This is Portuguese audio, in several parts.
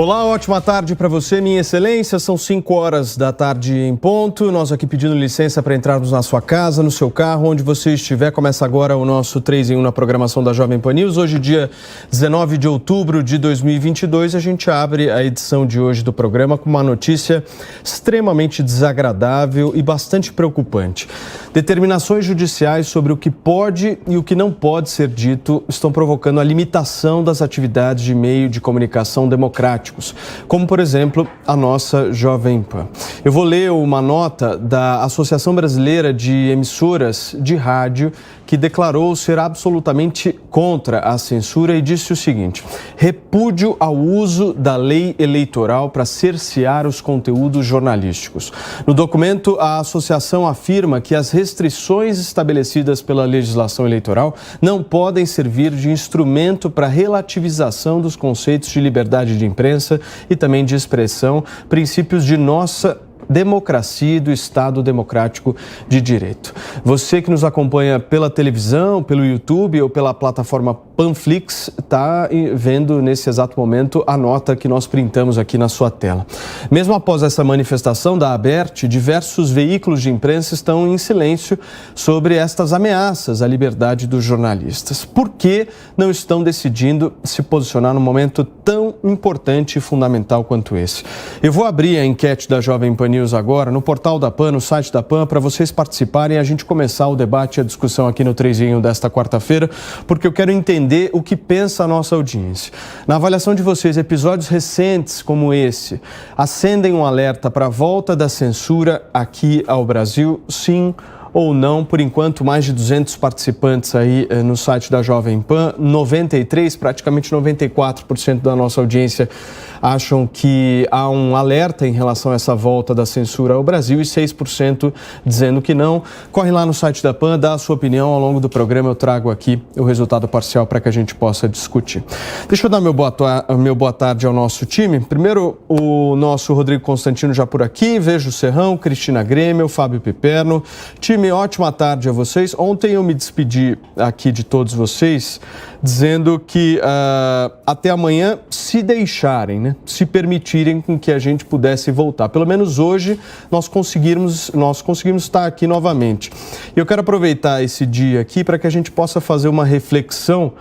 Olá, ótima tarde para você, minha excelência. São 5 horas da tarde em ponto. Nós aqui pedindo licença para entrarmos na sua casa, no seu carro, onde você estiver. Começa agora o nosso 3 em 1 na programação da Jovem Pan News. Hoje, dia 19 de outubro de 2022, a gente abre a edição de hoje do programa com uma notícia extremamente desagradável e bastante preocupante. Determinações judiciais sobre o que pode e o que não pode ser dito estão provocando a limitação das atividades de meio de comunicação democráticos, como, por exemplo, a nossa Jovem Pan. Eu vou ler uma nota da Associação Brasileira de Emissoras de Rádio, que declarou ser absolutamente contra a censura e disse o seguinte: repúdio ao uso da lei eleitoral para cercear os conteúdos jornalísticos. No documento, a associação afirma que as restrições estabelecidas pela legislação eleitoral não podem servir de instrumento para relativização dos conceitos de liberdade de imprensa e também de expressão, princípios de nossa democracia e do Estado democrático de direito. Você que nos acompanha pela televisão, pelo YouTube ou pela plataforma Panflix, está vendo nesse exato momento a nota que nós printamos aqui na sua tela. Mesmo após essa manifestação da ABERT, diversos veículos de imprensa estão em silêncio sobre estas ameaças à liberdade dos jornalistas. Por que não estão decidindo se posicionar num momento tão importante e fundamental quanto esse? Eu vou abrir a enquete da Jovem Pan News agora, no portal da PAN, no site da PAN, para vocês participarem e a gente começar o debate e a discussão aqui no 3 em 1 desta quarta-feira, porque eu quero entender o que pensa a nossa audiência. Na avaliação de vocês, episódios recentes como esse acendem um alerta para a volta da censura aqui ao Brasil, sim ou não? Por enquanto, mais de 200 participantes aí no site da Jovem Pan, 93%, praticamente 94% da nossa audiência acham que há um alerta em relação a essa volta da censura ao Brasil e 6% dizendo que não. Corre lá no site da PAN, dá a sua opinião. Ao longo do programa eu trago aqui o resultado parcial para que a gente possa discutir. Deixa eu dar meu boa tarde ao nosso time. Primeiro, o nosso Rodrigo Constantino já por aqui, vejo o Serrão, Cristina Grêmio, Fábio Piperno. Time, ótima tarde a vocês. Ontem eu me despedi aqui de todos vocês dizendo que até amanhã, se deixarem, né? Se permitirem com que a gente pudesse voltar. Pelo menos hoje nós conseguimos estar aqui novamente. Eu quero aproveitar esse dia aqui para que a gente possa fazer uma reflexão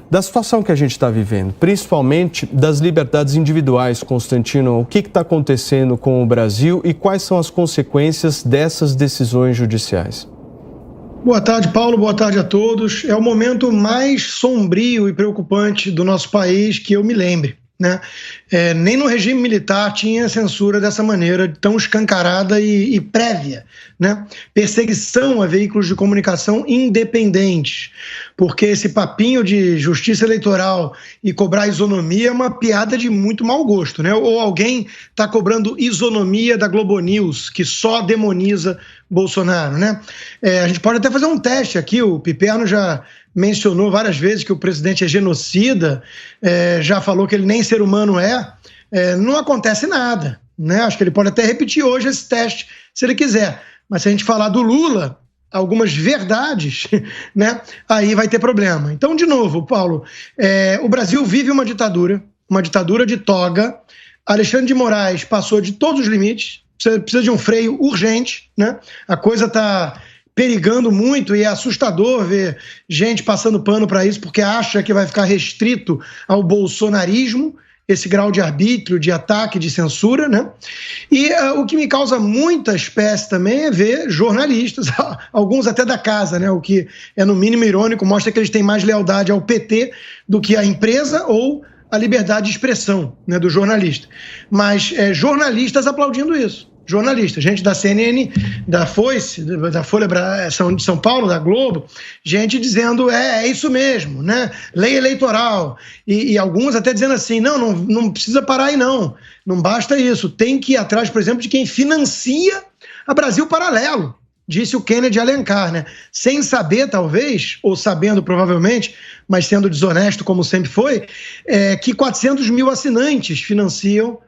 da situação que a gente está vivendo, principalmente das liberdades individuais. Constantino, o que está acontecendo com o Brasil e quais são as consequências dessas decisões judiciais? Boa tarde, Paulo. Boa tarde a todos. É o momento mais sombrio e preocupante do nosso país que eu me lembre, né? Nem no regime militar tinha censura dessa maneira, tão escancarada e prévia, né? Perseguição a veículos de comunicação independentes, porque esse papinho de justiça eleitoral e cobrar isonomia é uma piada de muito mau gosto, né? Ou alguém está cobrando isonomia da Globo News, que só demoniza Bolsonaro, né? A gente pode até fazer um teste aqui, o Piperno já mencionou várias vezes que o presidente é genocida, já falou que ele nem ser humano não acontece nada, né? Acho que ele pode até repetir hoje esse teste, se ele quiser. Mas se a gente falar do Lula, algumas verdades, né, aí vai ter problema. Então, de novo, Paulo, o Brasil vive uma ditadura de toga. Alexandre de Moraes passou de todos os limites, precisa de um freio urgente, né? A coisa está perigando muito e é assustador ver gente passando pano para isso porque acha que vai ficar restrito ao bolsonarismo, esse grau de arbítrio, de ataque, de censura, né? E o que me causa muita espécie também é ver jornalistas, alguns até da casa, né? O que é no mínimo irônico, mostra que eles têm mais lealdade ao PT do que à empresa ou à liberdade de expressão, né, do jornalista. Mas jornalistas aplaudindo isso. Jornalistas, gente da CNN, da Foice, da Folha de São Paulo, da Globo, gente dizendo é isso mesmo, né? Lei eleitoral. E alguns até dizendo assim, não precisa parar aí não basta isso, tem que ir atrás, por exemplo, de quem financia a Brasil Paralelo, disse o Kennedy Alencar, né? Sem saber, talvez, ou sabendo provavelmente, mas sendo desonesto como sempre foi, que 400 mil assinantes financiam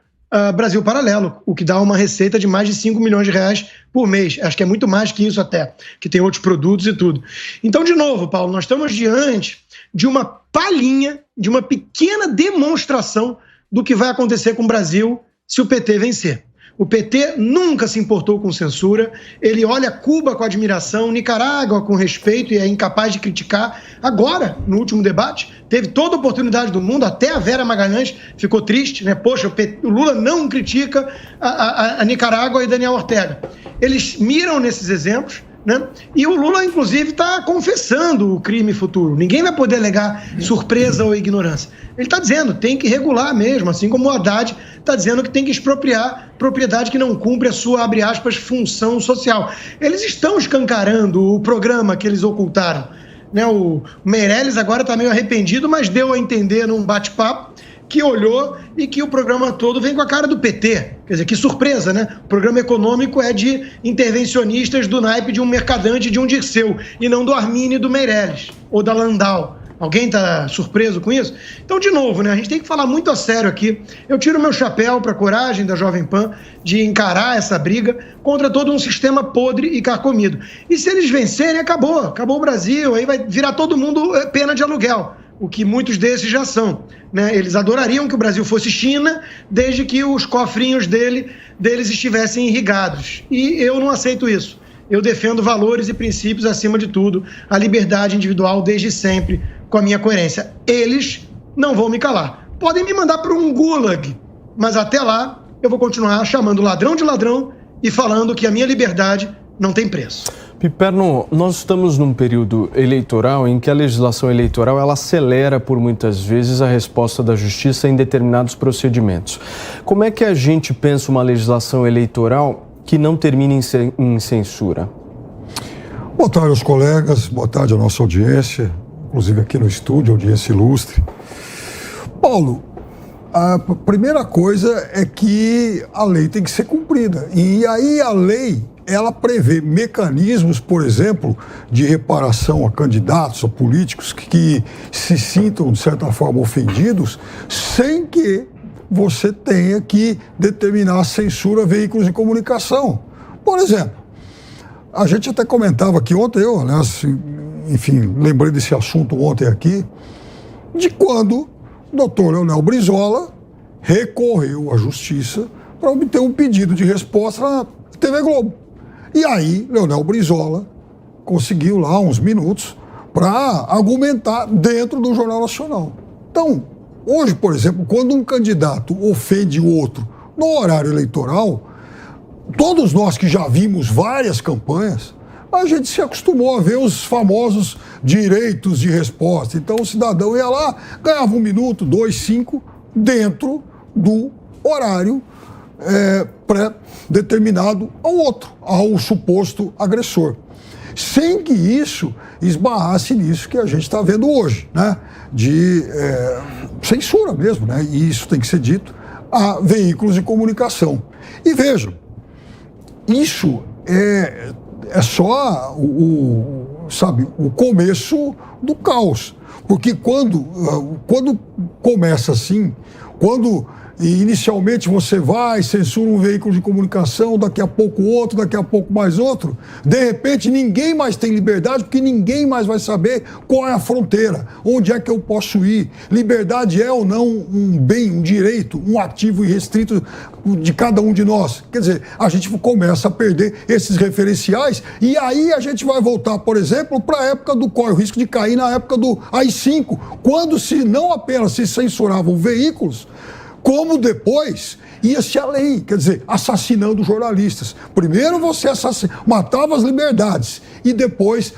Brasil Paralelo, o que dá uma receita de mais de 5 milhões de reais por mês. Acho que é muito mais que isso até, que tem outros produtos e tudo. Então, de novo, Paulo, nós estamos diante de uma palhinha, de uma pequena demonstração do que vai acontecer com o Brasil se o PT vencer. O PT nunca se importou com censura, ele olha Cuba com admiração, Nicarágua com respeito e é incapaz de criticar. Agora, no último debate, teve toda a oportunidade do mundo, até a Vera Magalhães ficou triste, né? Poxa, o Lula não critica a Nicarágua e Daniel Ortega. Eles miram nesses exemplos, né? E o Lula, inclusive, está confessando o crime futuro. Ninguém vai poder alegar surpresa ou ignorância. Ele está dizendo, tem que regular mesmo, assim como o Haddad está dizendo que tem que expropriar propriedade que não cumpre a sua, abre aspas, função social. Eles estão escancarando o programa que eles ocultaram, né? O Meirelles agora está meio arrependido, mas deu a entender num bate-papo que olhou e que o programa todo vem com a cara do PT. Quer dizer, que surpresa, né? O programa econômico é de intervencionistas do naipe de um Mercadante e de um Dirceu, e não do Armínio e do Meirelles, ou da Landau. Alguém está surpreso com isso? Então, de novo, né, a gente tem que falar muito a sério aqui. Eu tiro meu chapéu para a coragem da Jovem Pan de encarar essa briga contra todo um sistema podre e carcomido. E se eles vencerem, acabou o Brasil, aí vai virar todo mundo pena de aluguel, o que muitos desses já são, né? Eles adorariam que o Brasil fosse China, desde que os cofrinhos deles estivessem irrigados. E eu não aceito isso. Eu defendo valores e princípios acima de tudo, a liberdade individual desde sempre, com a minha coerência. Eles não vão me calar. Podem me mandar para um gulag, mas até lá eu vou continuar chamando ladrão de ladrão e falando que a minha liberdade não tem preço. Piperno, nós estamos num período eleitoral em que a legislação eleitoral ela acelera por muitas vezes a resposta da justiça em determinados procedimentos. Como é que a gente pensa uma legislação eleitoral que não termine em censura? Boa tarde aos colegas, boa tarde à nossa audiência, inclusive aqui no estúdio, audiência ilustre. Paulo, a primeira coisa é que a lei tem que ser cumprida. E aí a lei, ela prevê mecanismos, por exemplo, de reparação a candidatos, a políticos que se sintam, de certa forma, ofendidos, sem que você tenha que determinar a censura a veículos de comunicação. Por exemplo, a gente até comentava aqui ontem, eu, né, enfim, lembrei desse assunto ontem aqui, de quando o doutor Leonel Brizola recorreu à justiça para obter um pedido de resposta na TV Globo. E aí, Leonel Brizola conseguiu lá uns minutos para argumentar dentro do Jornal Nacional. Então, hoje, por exemplo, quando um candidato ofende o outro no horário eleitoral, todos nós que já vimos várias campanhas, a gente se acostumou a ver os famosos direitos de resposta. Então o cidadão ia lá, ganhava 1 minuto, 2, 5, dentro do horário pré-determinado ao outro, ao suposto agressor. Sem que isso esbarrasse nisso que a gente está vendo hoje, né? De censura mesmo, né? E isso tem que ser dito a veículos de comunicação. E vejam, isso é só o começo do caos. Porque quando começa assim, quando inicialmente você vai, censura um veículo de comunicação, daqui a pouco outro, daqui a pouco mais outro, de repente ninguém mais tem liberdade, porque ninguém mais vai saber qual é a fronteira, onde é que eu posso ir. Liberdade é ou não um bem, um direito, um ativo irrestrito de cada um de nós. Quer dizer, a gente começa a perder esses referenciais e aí a gente vai voltar, por exemplo, para a época do corre o risco de cair na época do AI-5, quando se não apenas se censuravam veículos, como depois ia-se além, quer dizer, assassinando jornalistas. Primeiro você matava as liberdades e depois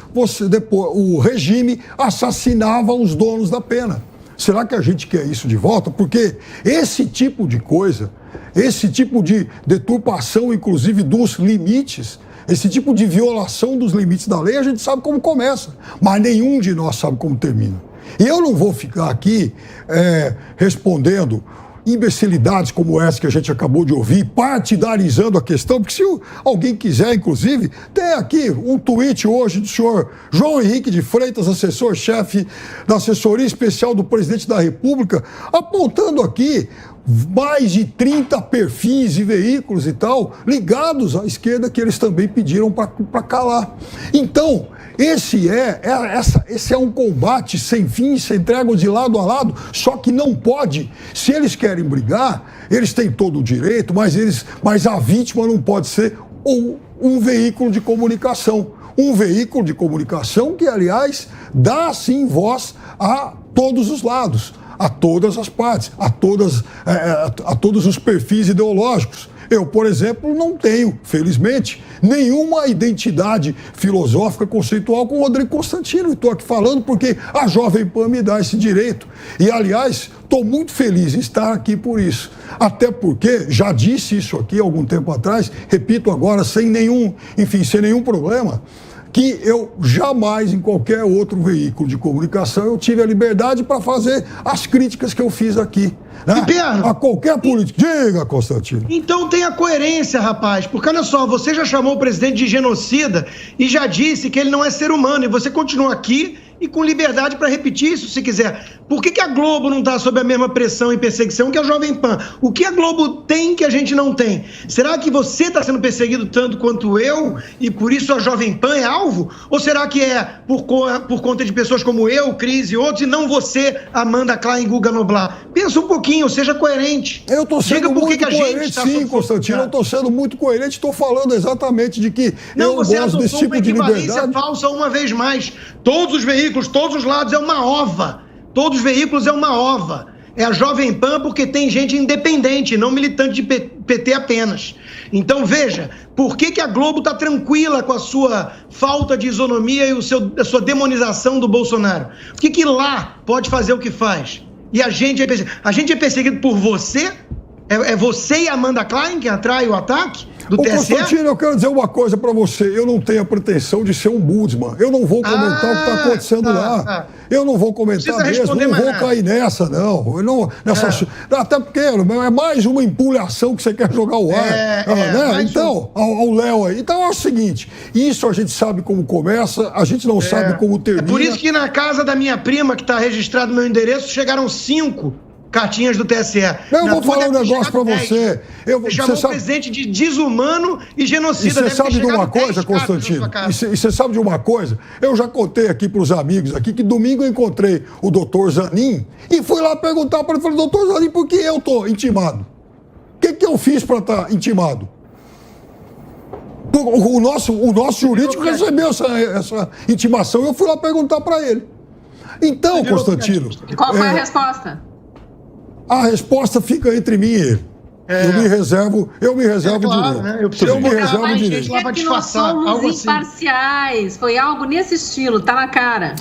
o regime assassinava os donos da pena. Será que a gente quer isso de volta? Porque esse tipo de coisa, esse tipo de deturpação, inclusive, dos limites, esse tipo de violação dos limites da lei, a gente sabe como começa, mas nenhum de nós sabe como termina. E eu não vou ficar aqui respondendo imbecilidades como essa que a gente acabou de ouvir, partidarizando a questão, porque se alguém quiser, inclusive, tem aqui um tweet hoje do senhor João Henrique de Freitas, assessor-chefe da assessoria especial do presidente da República, apontando aqui mais de 30 perfis e veículos e tal, ligados à esquerda, que eles também pediram para calar. Então, esse é um combate sem fim, se entregam de lado a lado, só que não pode. Se eles querem brigar, eles têm todo o direito, mas a vítima não pode ser um veículo de comunicação. Um veículo de comunicação que, aliás, dá, sim, voz a todos os lados, a todas as partes, a todos os perfis ideológicos. Eu, por exemplo, não tenho, felizmente, nenhuma identidade filosófica conceitual com o Rodrigo Constantino. E estou aqui falando porque a Jovem Pan me dá esse direito. E, aliás, estou muito feliz em estar aqui por isso. Até porque, já disse isso aqui há algum tempo atrás, repito agora, sem nenhum problema, que eu jamais, em qualquer outro veículo de comunicação, eu tive a liberdade para fazer as críticas que eu fiz aqui. Né? A qualquer político. Diga, Constantino. Então tenha coerência, rapaz. Porque, olha só, você já chamou o presidente de genocida e já disse que ele não é ser humano. E você continua aqui e com liberdade para repetir isso, se quiser. Por que a Globo não está sob a mesma pressão e perseguição que a Jovem Pan? O que a Globo tem que a gente não tem? Será que você está sendo perseguido tanto quanto eu e por isso a Jovem Pan é alvo? Ou será que é por conta de pessoas como eu, Cris e outros, e não você, Amanda Klein e Guga Noblar? Pensa um pouquinho, seja coerente. Eu estou sendo muito coerente, sim, Constantino. Eu estou sendo muito coerente, estou falando exatamente de que eu gosto desse tipo de liberdade. Não, você adotou falsa uma vez mais. Todos os veículos, todos os lados, é uma ova. Todos os veículos é uma ova. É a Jovem Pan porque tem gente independente, não militante de PT apenas. Então, veja, por que a Globo está tranquila com a sua falta de isonomia e a sua demonização do Bolsonaro? Por que lá pode fazer o que faz? E a gente é perseguido por você? É você e a Amanda Klein que atrai o ataque do TSE? Constantino, eu quero dizer uma coisa para você. Eu não tenho a pretensão de ser um ombudsman. Eu não vou comentar o que está acontecendo lá. Eu não vou comentar mesmo. Não vou cair nessa, não. Até porque é mais uma empulhação que você quer jogar ao ar. Né? Então, ao Léo aí. Então é o seguinte, isso a gente sabe como começa, a gente não sabe como termina. É por isso que na casa da minha prima, que está registrado no meu endereço, chegaram 5 cartinhas do TSE. Eu vou falar um negócio pra você. Chamou o presidente de desumano e genocida. E você sabe de uma coisa, Constantino? E você sabe de uma coisa? Eu já contei aqui pros amigos aqui que domingo eu encontrei o doutor Zanin e fui lá perguntar para ele, falei, doutor Zanin, por que eu tô intimado? O que eu fiz para estar intimado? O nosso jurídico recebeu essa intimação e eu fui lá perguntar para ele. Então, Constantino... E qual foi a resposta? A resposta fica entre mim e ele. Eu me reservo direito. Né? Eu me reservo direito. Que nós somos imparciais. Foi algo nesse estilo, tá na cara.